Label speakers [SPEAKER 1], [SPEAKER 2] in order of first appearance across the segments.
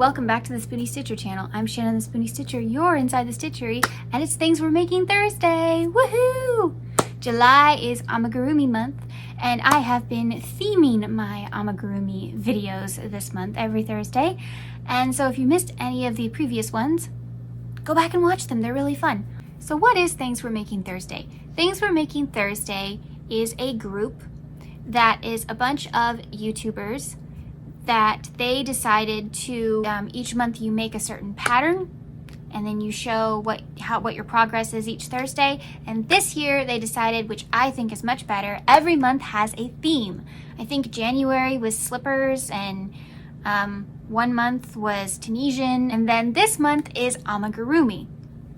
[SPEAKER 1] welcome back to the Spoonie Stitcher channel. I'm Shannon the Spoonie Stitcher, you're inside the Stitchery, and it's Things We're Making Thursday! Woohoo! July is Amigurumi month, and I have been theming my Amigurumi videos this month every Thursday. And so if you missed any of the previous ones, go back and watch them, they're really fun. So what is Things We're Making Thursday? Things We're Making Thursday is a group that is a bunch of YouTubers that they decided to each month you make a certain pattern and then you show what your progress is each Thursday. And this year they decided, which I think is much better, every month has a theme. I think January was slippers, and 1 month was Tunisian, and then this month is Amigurumi.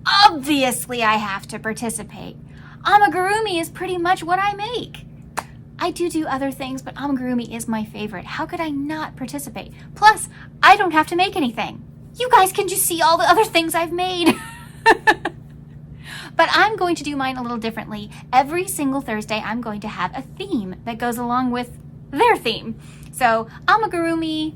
[SPEAKER 1] Obviously I have to participate. Amigurumi is pretty much what I make. I do other things, but Amigurumi is my favorite. How could I not participate? Plus, I don't have to make anything. You guys can just see all the other things I've made. But I'm going to do mine a little differently. Every single Thursday, I'm going to have a theme that goes along with their theme. So, Amigurumi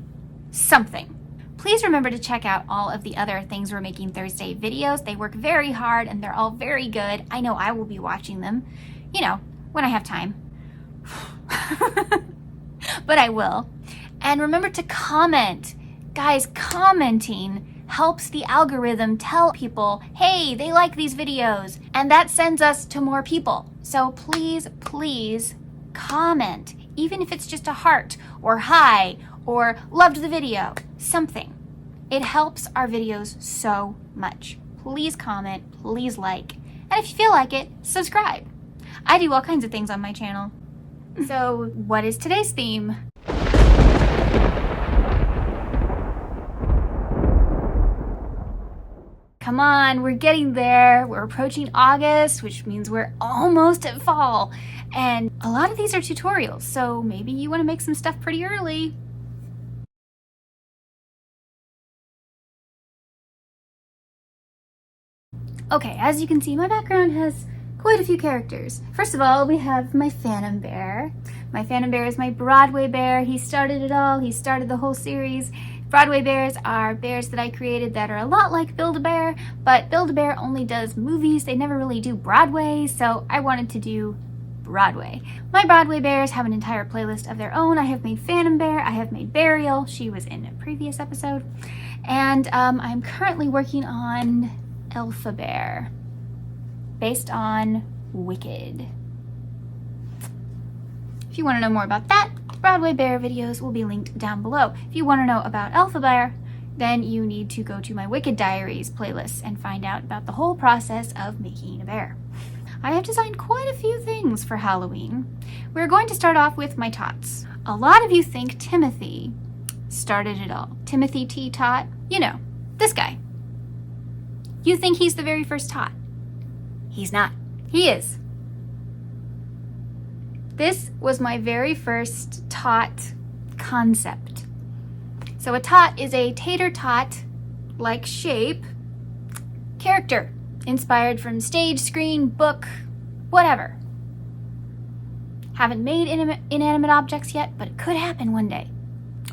[SPEAKER 1] something. Please remember to check out all of the other Things We're Making Thursday videos. They work very hard and they're all very good. I know I will be watching them, you know, when I have time. But I will. And remember to comment. Guys, commenting helps the algorithm tell people, hey, they like these videos, and that sends us to more people. So please comment, even if it's just a heart or hi or loved the video, something. It helps our videos so much. Please comment, please like, and if you feel like it, subscribe. I do all kinds of things on my channel. So, what is today's theme? Come on, we're getting there. We're approaching August, which means we're almost at fall. And a lot of these are tutorials, so maybe you want to make some stuff pretty early. Okay, as you can see, my background has quite a few characters. First of all, we have my Phantom Bear. My Phantom Bear is my Broadway bear. He started it all. He started the whole series. Broadway bears are bears that I created that are a lot like Build-A-Bear, but Build-A-Bear only does movies. They never really do Broadway, so I wanted to do Broadway. My Broadway bears have an entire playlist of their own. I have made Phantom Bear. I have made Burial. She was in a previous episode. And I'm currently working on Elpha Bear, based on Wicked. If you want to know more about that, Broadway Bear videos will be linked down below. If you want to know about Elpha Bear, then you need to go to my Wicked Diaries playlist and find out about the whole process of making a bear. I have designed quite a few things for Halloween. We're going to start off with my tots. A lot of you think Timothy started it all. Timothy T. Tot, you know, this guy. You think he's the very first tot. He's not. He is. This was my very first tot concept. So a tot is a tater tot-like shape character, inspired from stage, screen, book, whatever. Haven't made inanimate objects yet, but it could happen one day.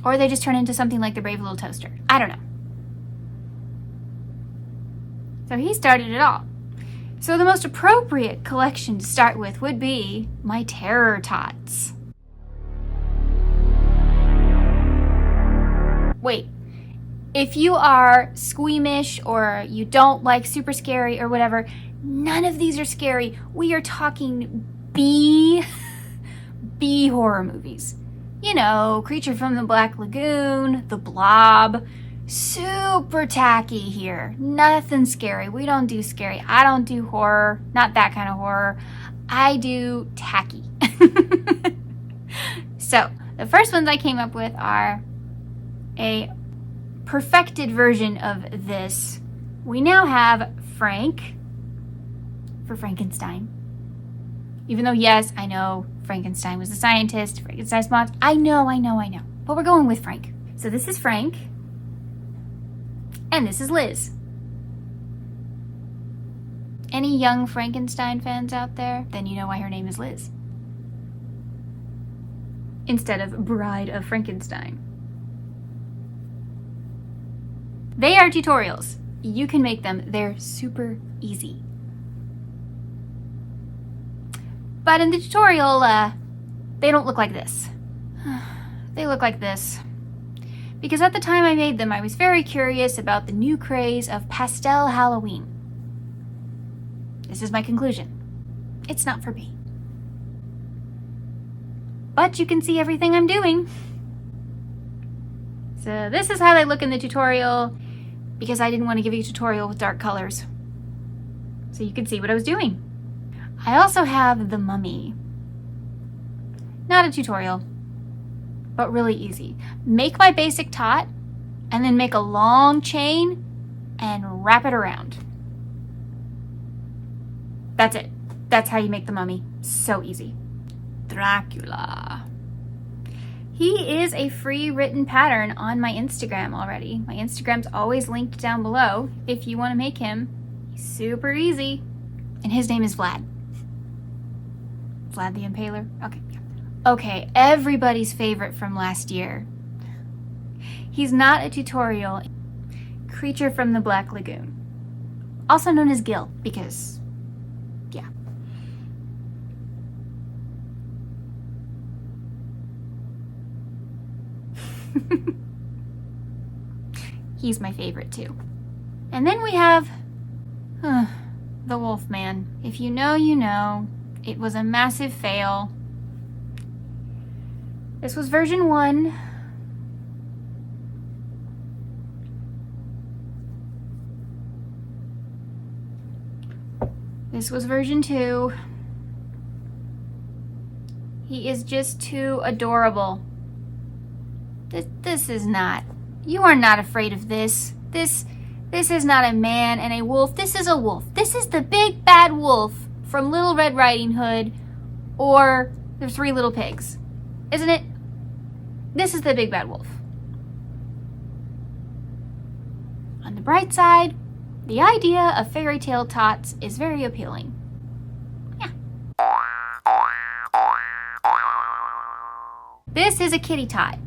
[SPEAKER 1] Or they just turn into something like the Brave Little Toaster. I don't know. So he started it all. So the most appropriate collection to start with would be my Terror Tots. Wait, if you are squeamish or you don't like super scary or whatever, none of these are scary. We are talking B horror movies. You know, Creature from the Black Lagoon, The Blob. Super tacky here. Nothing scary. We don't do scary. I don't do horror. Not that kind of horror. I do tacky. So, the first ones I came up with are a perfected version of this. We now have Frank for Frankenstein. Even though, yes, I know Frankenstein was a scientist, Frankenstein's monster. I know. But we're going with Frank. So this is Frank. And this is Liz. Any young Frankenstein fans out there? Then you know why her name is Liz, instead of Bride of Frankenstein. They are tutorials. You can make them. They're super easy. But in the tutorial, they don't look like this. They look like this. Because at the time I made them, I was very curious about the new craze of pastel Halloween. This is my conclusion. It's not for me. But you can see everything I'm doing. So this is how they look in the tutorial, because I didn't want to give you a tutorial with dark colors. So you can see what I was doing. I also have the mummy. Not a tutorial, but really easy. Make my basic tot, and then make a long chain and wrap it around. That's it. That's how you make the mummy. So easy. Dracula. He is a free written pattern on my Instagram already. My Instagram's always linked down below if you want to make him. He's super easy. And his name is Vlad. Vlad the Impaler? Okay. Okay, everybody's favorite from last year. He's not a tutorial. Creature from the Black Lagoon. Also known as Gil, because, yeah. He's my favorite too. And then we have the Wolfman. If you know, you know. It was a massive fail. This was version 1. This was version 2. He is just too adorable. This is not. You are not afraid of this. This is not a man and a wolf. This is a wolf. This is the big bad wolf from Little Red Riding Hood or the Three Little Pigs. Isn't it? This is the big bad wolf. On the bright side, the idea of fairy tale tots is very appealing. Yeah. This is a kitty tot,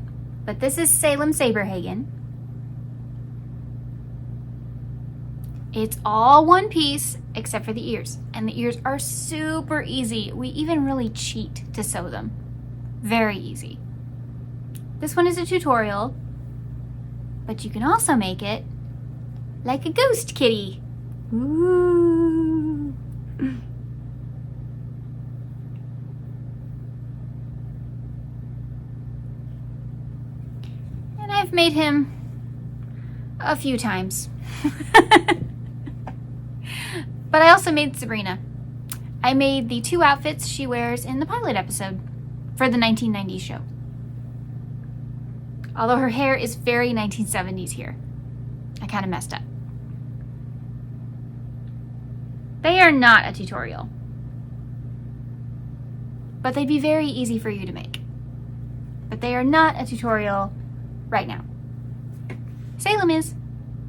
[SPEAKER 1] but this is Salem Saberhagen. It's all one piece except for the ears, and the ears are super easy. We even really cheat to sew them. Very easy. This one is a tutorial, but you can also make it like a ghost kitty. Ooh. And I've made him a few times. But I also made Sabrina. I made the 2 outfits she wears in the pilot episode for the 1990s show. Although her hair is very 1970s here. I kind of messed up. They are not a tutorial, but they'd be very easy for you to make. But they are not a tutorial right now. Salem is,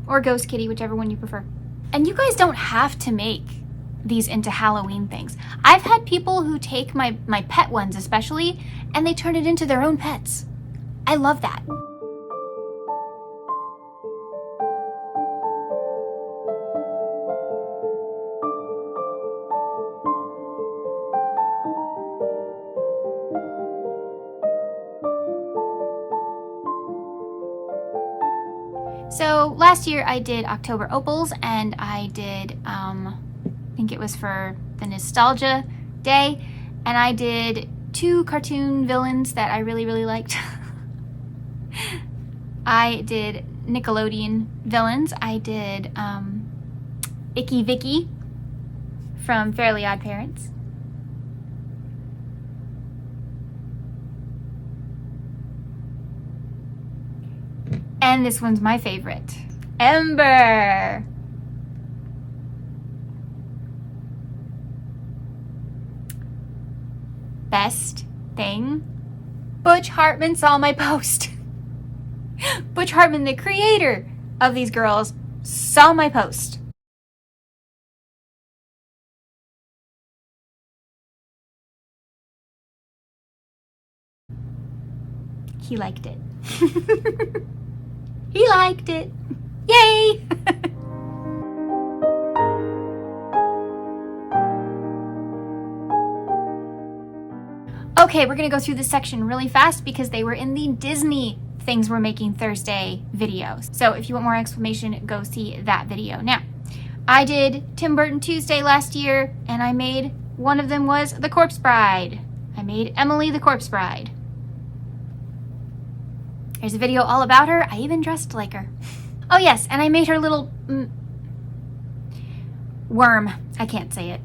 [SPEAKER 1] or Ghost Kitty, whichever one you prefer. And you guys don't have to make these into Halloween things. I've had people who take my pet ones especially, and they turn it into their own pets. I love that. So last year I did October Opals, and I did, I think it was for the Nostalgia Day, and I did 2 cartoon villains that I really, really liked. I did Nickelodeon villains. I did Icky Vicky from Fairly Odd Parents. And this one's my favorite, Ember. Best thing, Butch Hartman saw my post. Butch Hartman, the creator of these girls, saw my post. He liked it. He liked it. Yay! Bye! Okay, we're gonna go through this section really fast because they were in the Disney Things We're Making Thursday videos. So if you want more explanation, go see that video. Now, I did Tim Burton Tuesday last year, and I made, one of them was the Corpse Bride. I made Emily the Corpse Bride. There's a video all about her. I even dressed like her. Oh yes, and I made her little worm. I can't say it.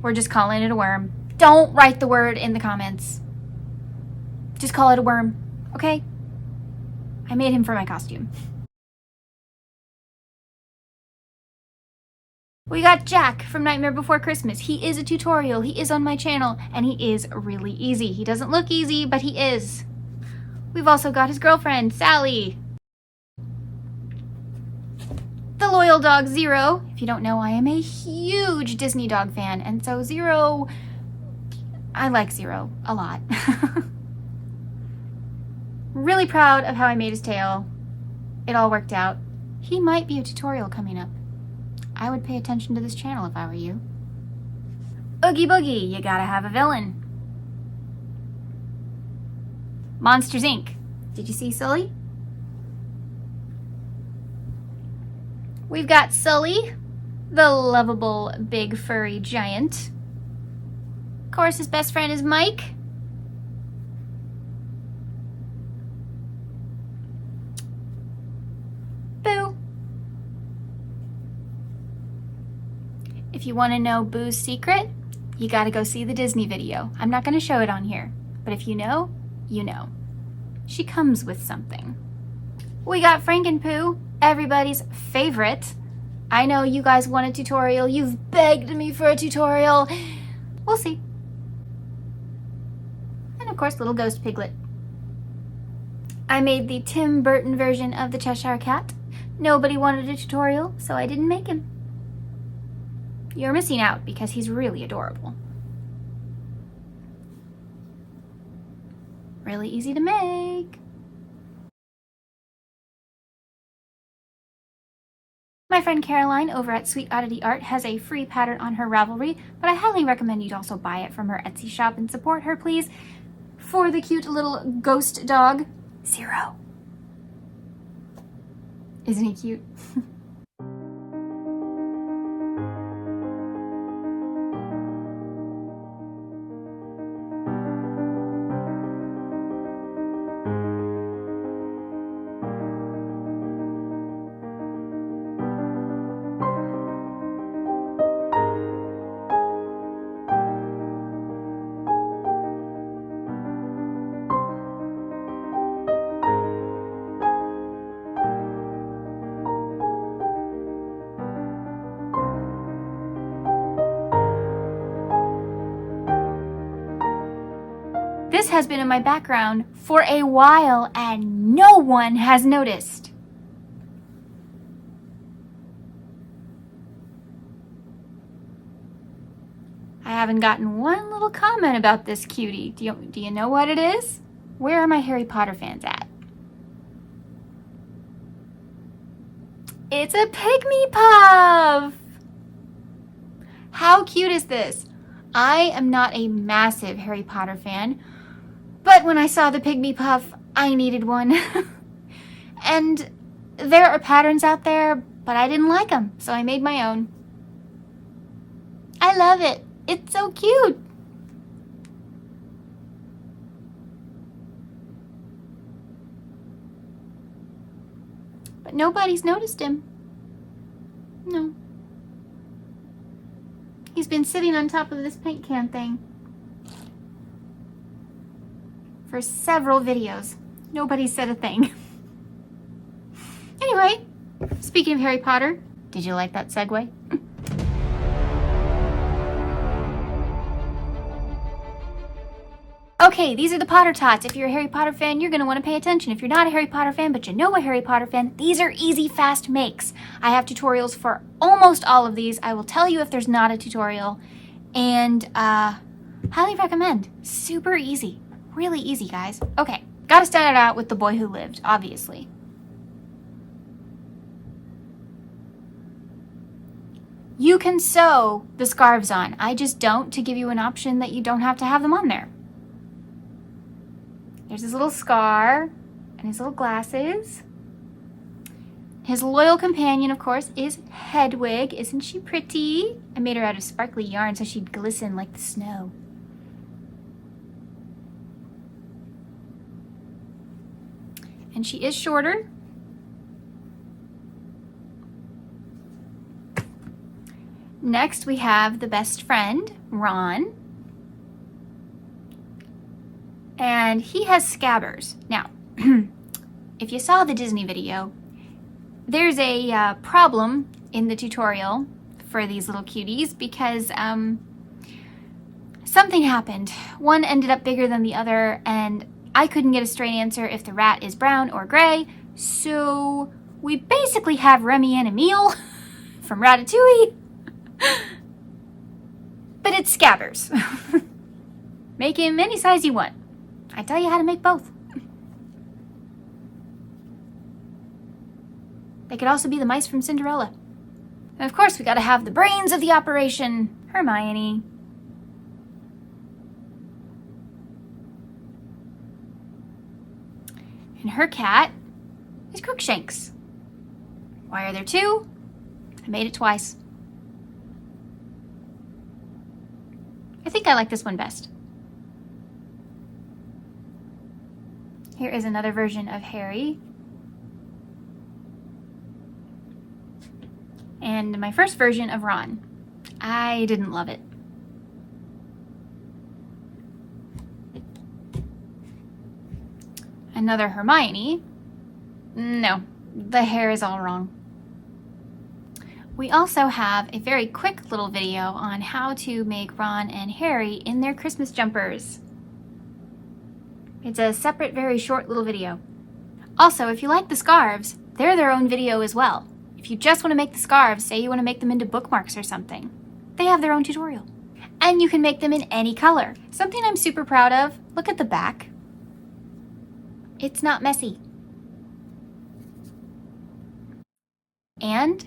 [SPEAKER 1] We're just calling it a worm. Don't write the word in the comments. Just call it a worm, okay? I made him for my costume. We got Jack from Nightmare Before Christmas. He is a tutorial. He is on my channel, and he is really easy. He doesn't look easy, but he is. We've also got his girlfriend, Sally. The loyal dog, Zero. If you don't know, I am a huge Disney dog fan, and so Zero, I like Zero a lot. Really proud of how I made his tail. It all worked out. He might be a tutorial coming up. I would pay attention to this channel if I were you. Oogie Boogie, you gotta have a villain. Monsters Inc. Did you see Sully? We've got Sully, the lovable big furry giant. Of course, his best friend is Mike. Boo. If you want to know Boo's secret, you gotta go see the Disney video. I'm not gonna show it on here, but if you know, you know. She comes with something. We got Frankenpoo, everybody's favorite. I know you guys want a tutorial. You've begged me for a tutorial. We'll see. And of course, little ghost piglet. I made the Tim Burton version of the Cheshire Cat. Nobody wanted a tutorial, so I didn't make him. You're missing out because he's really adorable. Really easy to make. My friend Caroline over at Sweetoddityart has a free pattern on her Ravelry, but I highly recommend you also buy it from her Etsy shop and support her, please, for the cute little ghost dog, Zero. Isn't he cute? This has been in my background for a while and no one has noticed. I haven't gotten one little comment about this cutie. Do you know what it is? Where are my Harry Potter fans at? It's a pygmy puff! How cute is this? I am not a massive Harry Potter fan, but when I saw the pygmy puff, I needed one. And there are patterns out there, but I didn't like them, so I made my own. I love it. It's so cute. But nobody's noticed him. No. He's been sitting on top of this paint can thing for several videos. Nobody said a thing. Anyway, speaking of Harry Potter, did you like that segue? Okay, these are the Potter Tots. If you're a Harry Potter fan, you're going to want to pay attention. If you're not a Harry Potter fan, but you know a Harry Potter fan, these are easy, fast makes. I have tutorials for almost all of these. I will tell you if there's not a tutorial. And highly recommend. Super easy. Really easy, guys. Okay, gotta start it out with The Boy Who Lived, obviously. You can sew the scarves on. I just don't, to give you an option that you don't have to have them on there. There's his little scar and his little glasses. His loyal companion, of course, is Hedwig. Isn't she pretty? I made her out of sparkly yarn so she'd glisten like the snow. And she is shorter. Next, we have the best friend, Ron. And he has scabbers. Now, if you saw the Disney video, there's a problem in the tutorial for these little cuties because something happened. One ended up bigger than the other, and I couldn't get a straight answer if the rat is brown or gray. So we basically have Remy and Emile from Ratatouille. But it's scabbers. Make him any size you want. I tell you how to make both. They could also be the mice from Cinderella. And of course, we gotta have the brains of the operation, Hermione. And her cat is Crookshanks. Why are there two? I made it twice. I think I like this one best. Here is another version of Harry. And my first version of Ron. I didn't love it. Another Hermione. No, the hair is all wrong. We also have a very quick little video on how to make Ron and Harry in their Christmas jumpers. It's a separate, very short little video. Also, if you like the scarves, they're their own video as well. If you just want to make the scarves, say you want to make them into bookmarks or something, they have their own tutorial. And you can make them in any color. Something I'm super proud of, look at the back. It's not messy. And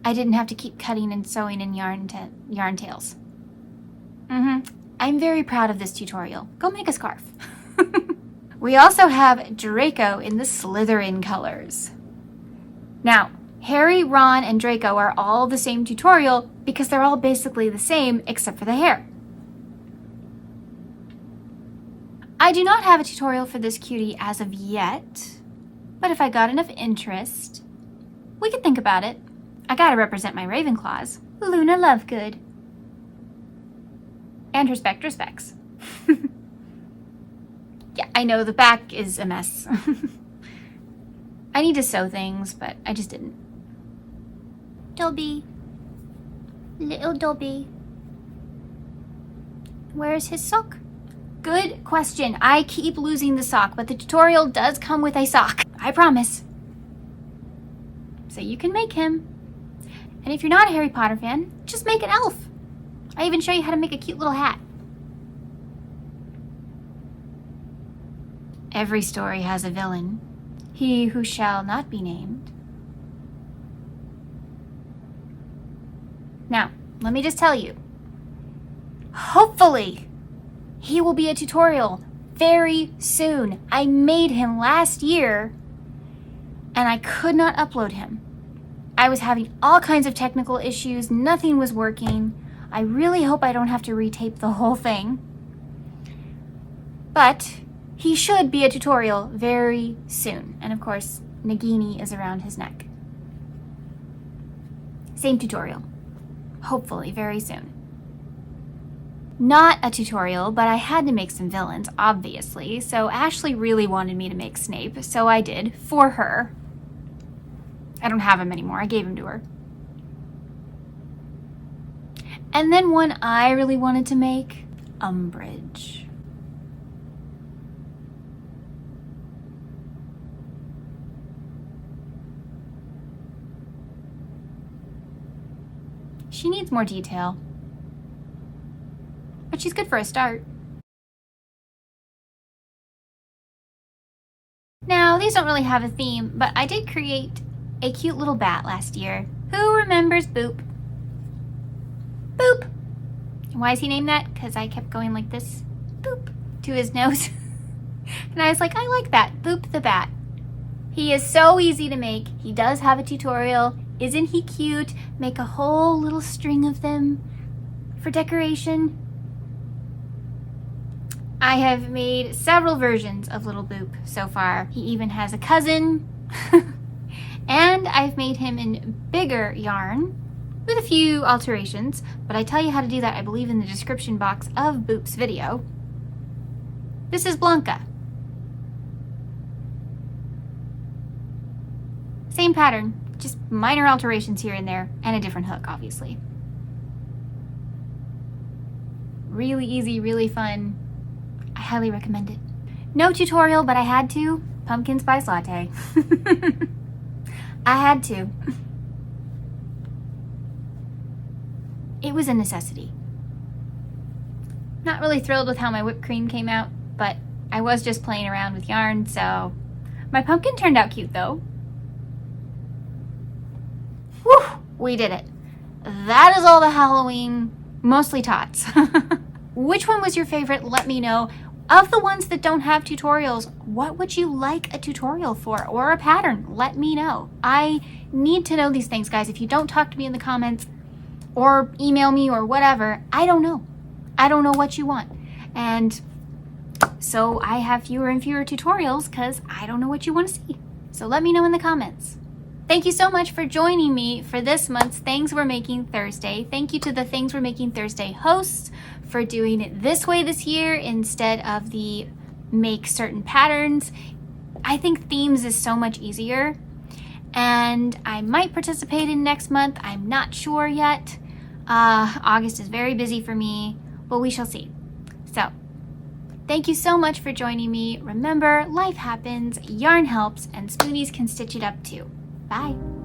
[SPEAKER 1] I didn't have to keep cutting and sewing in yarn tails. I'm very proud of this tutorial. Go make a scarf. We also have Draco in the Slytherin colors. Now, Harry, Ron, and Draco are all the same tutorial because they're all basically the same except for the hair. I do not have a tutorial for this cutie as of yet, but if I got enough interest, we could think about it. I gotta represent my Ravenclaws. Luna Lovegood. And her Spectre Specs. Yeah, I know the back is a mess. I need to sew things, but I just didn't. Dobby. Little Dobby. Where's his sock? Good question. I keep losing the sock, but the tutorial does come with a sock. I promise. So you can make him. And if you're not a Harry Potter fan, just make an elf. I even show you how to make a cute little hat. Every story has a villain. He who shall not be named. Now, let me just tell you. Hopefully, he will be a tutorial very soon. I made him last year, and I could not upload him. I was having all kinds of technical issues. Nothing was working. I really hope I don't have to retape the whole thing. But he should be a tutorial very soon. And of course, Nagini is around his neck. Same tutorial. Hopefully very soon. Not a tutorial, but I had to make some villains, obviously. So Ashley really wanted me to make Snape, so I did, for her. I don't have him anymore. I gave him to her. And then one I really wanted to make, Umbridge. She needs more detail. But she's good for a start. Now, these don't really have a theme, but I did create a cute little bat last year. Who remembers Boop? Boop. Why is he named that? Because I kept going like this, boop, to his nose. And I was like, I like that, Boop the bat. He is so easy to make. He does have a tutorial. Isn't he cute? Make a whole little string of them for decoration. I have made several versions of little Boop so far. He even has a cousin. And I've made him in bigger yarn with a few alterations, but I tell you how to do that, I believe, in the description box of Boop's video. This is Blanca. Same pattern, just minor alterations here and there, and a different hook, obviously. Really easy, really fun. I highly recommend it. No tutorial, but I had to. Pumpkin spice latte. I had to. It was a necessity. Not really thrilled with how my whipped cream came out, but I was just playing around with yarn, so my pumpkin turned out cute though. Whew, we did it. That is all the Halloween, mostly tots. Which one was your favorite? Let me know. Of the ones that don't have tutorials, what would you like a tutorial for, or a pattern? Let me know. I need to know these things, guys. If you don't talk to me in the comments or email me or whatever, I don't know. I don't know what you want. And so I have fewer and fewer tutorials because I don't know what you want to see. So let me know in the comments. Thank you so much for joining me for this month's Things We're Making Thursday. Thank you to the Things We're Making Thursday hosts for doing it this way this year instead of the make certain patterns. I think themes is so much easier, and I might participate in next month. I'm not sure yet. August is very busy for me, but we shall see. So thank you so much for joining me. Remember, life happens, yarn helps, and spoonies can stitch it up too. Bye.